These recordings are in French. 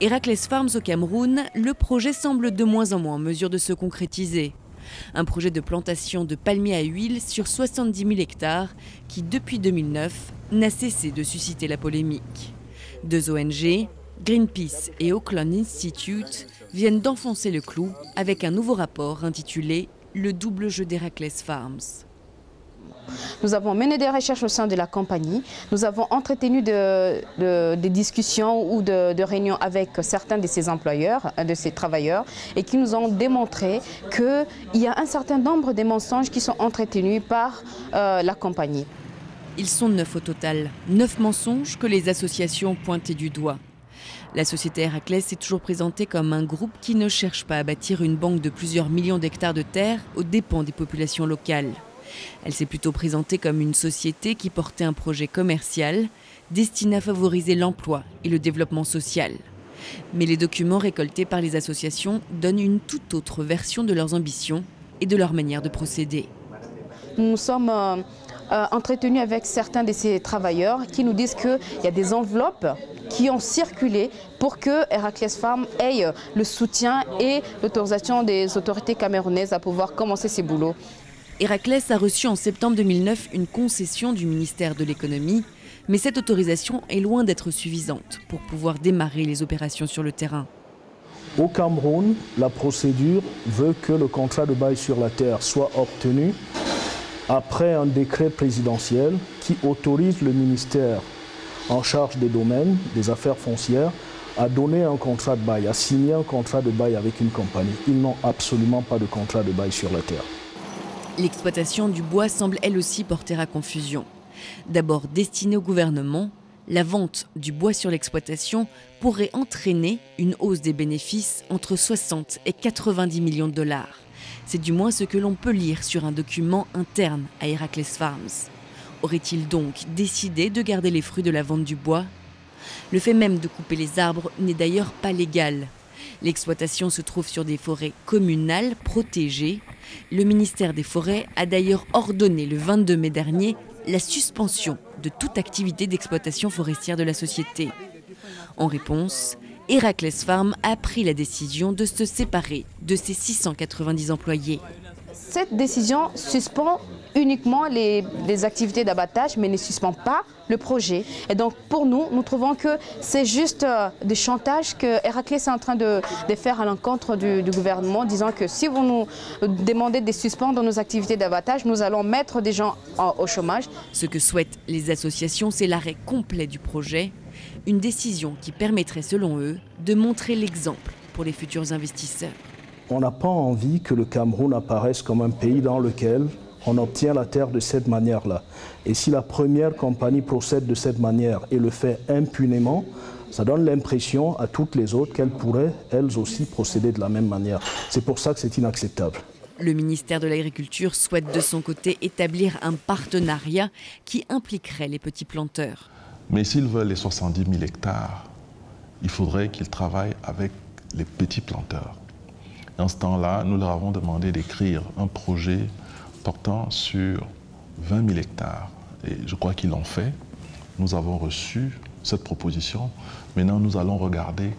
Héraclès Farms au Cameroun, le projet semble de moins en moins en mesure de se concrétiser. Un projet de plantation de palmiers à huile sur 70 000 hectares qui, depuis 2009, n'a cessé de susciter la polémique. Deux ONG, Greenpeace et Auckland Institute, viennent d'enfoncer le clou avec un nouveau rapport intitulé « Le double jeu d'Héraclès Farms ». Nous avons mené des recherches au sein de la compagnie, nous avons entretenu des discussions ou de réunions avec certains de ces employeurs, de ces travailleurs, et qui nous ont démontré qu'il y a un certain nombre de mensonges qui sont entretenus par la compagnie. Ils sont 9 au total, 9 mensonges que les associations ont pointés du doigt. La société Héraclès est toujours présentée comme un groupe qui ne cherche pas à bâtir une banque de plusieurs millions d'hectares de terre aux dépens des populations locales. Elle s'est plutôt présentée comme une société qui portait un projet commercial destiné à favoriser l'emploi et le développement social. Mais les documents récoltés par les associations donnent une toute autre version de leurs ambitions et de leur manière de procéder. Nous sommes entretenus avec certains de ces travailleurs qui nous disent qu'il y a des enveloppes qui ont circulé pour que Héraclès Farms ait le soutien et l'autorisation des autorités camerounaises à pouvoir commencer ses boulots. Héraclès a reçu en septembre 2009 une concession du ministère de l'économie, mais cette autorisation est loin d'être suffisante pour pouvoir démarrer les opérations sur le terrain. Au Cameroun, la procédure veut que le contrat de bail sur la terre soit obtenu après un décret présidentiel qui autorise le ministère en charge des domaines, des affaires foncières, à donner un contrat de bail, à signer un contrat de bail avec une compagnie. Ils n'ont absolument pas de contrat de bail sur la terre. L'exploitation du bois semble elle aussi porter à confusion. D'abord destinée au gouvernement, la vente du bois sur l'exploitation pourrait entraîner une hausse des bénéfices entre 60 et 90 millions de dollars. C'est du moins ce que l'on peut lire sur un document interne à Héraclès Farms. Aurait-il donc décidé de garder les fruits de la vente du bois? Le fait même de couper les arbres n'est d'ailleurs pas légal. L'exploitation se trouve sur des forêts communales protégées. Le ministère des Forêts a d'ailleurs ordonné le 22 mai dernier la suspension de toute activité d'exploitation forestière de la société. En réponse, Héraclès Farms a pris la décision de se séparer de ses 690 employés. Cette décision suspend uniquement les activités d'abattage, mais ne suspend pas le projet. Et donc pour nous, nous trouvons que c'est juste des chantages que Héraclès est en train de faire à l'encontre du gouvernement, disant que si vous nous demandez de suspendre nos activités d'abattage, nous allons mettre des gens au chômage. Ce que souhaitent les associations, c'est l'arrêt complet du projet, une décision qui permettrait, selon eux, de montrer l'exemple pour les futurs investisseurs. On n'a pas envie que le Cameroun apparaisse comme un pays dans lequel on obtient la terre de cette manière-là. Et si la première compagnie procède de cette manière et le fait impunément, ça donne l'impression à toutes les autres qu'elles pourraient, elles aussi, procéder de la même manière. C'est pour ça que c'est inacceptable. Le ministère de l'Agriculture souhaite de son côté établir un partenariat qui impliquerait les petits planteurs. Mais s'ils veulent les 70 000 hectares, il faudrait qu'ils travaillent avec les petits planteurs. En ce temps-là, nous leur avons demandé d'écrire un projet portant sur 20 000 hectares. Et je crois qu'ils l'ont fait. Nous avons reçu cette proposition. Maintenant, nous allons regarder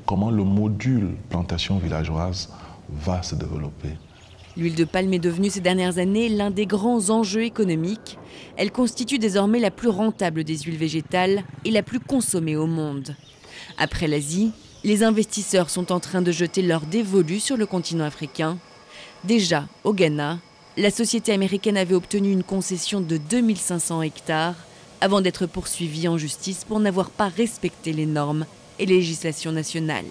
comment le module plantation villageoise va se développer. L'huile de palme est devenue ces dernières années l'un des grands enjeux économiques. Elle constitue désormais la plus rentable des huiles végétales et la plus consommée au monde. Après l'Asie, les investisseurs sont en train de jeter leur dévolu sur le continent africain. Déjà, au Ghana, la société américaine avait obtenu une concession de 2500 hectares avant d'être poursuivie en justice pour n'avoir pas respecté les normes et les législations nationales.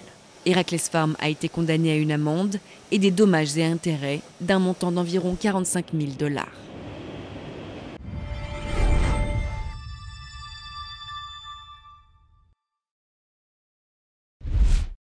Héraclès Farms a été condamné à une amende et des dommages et intérêts d'un montant d'environ 45 000 $.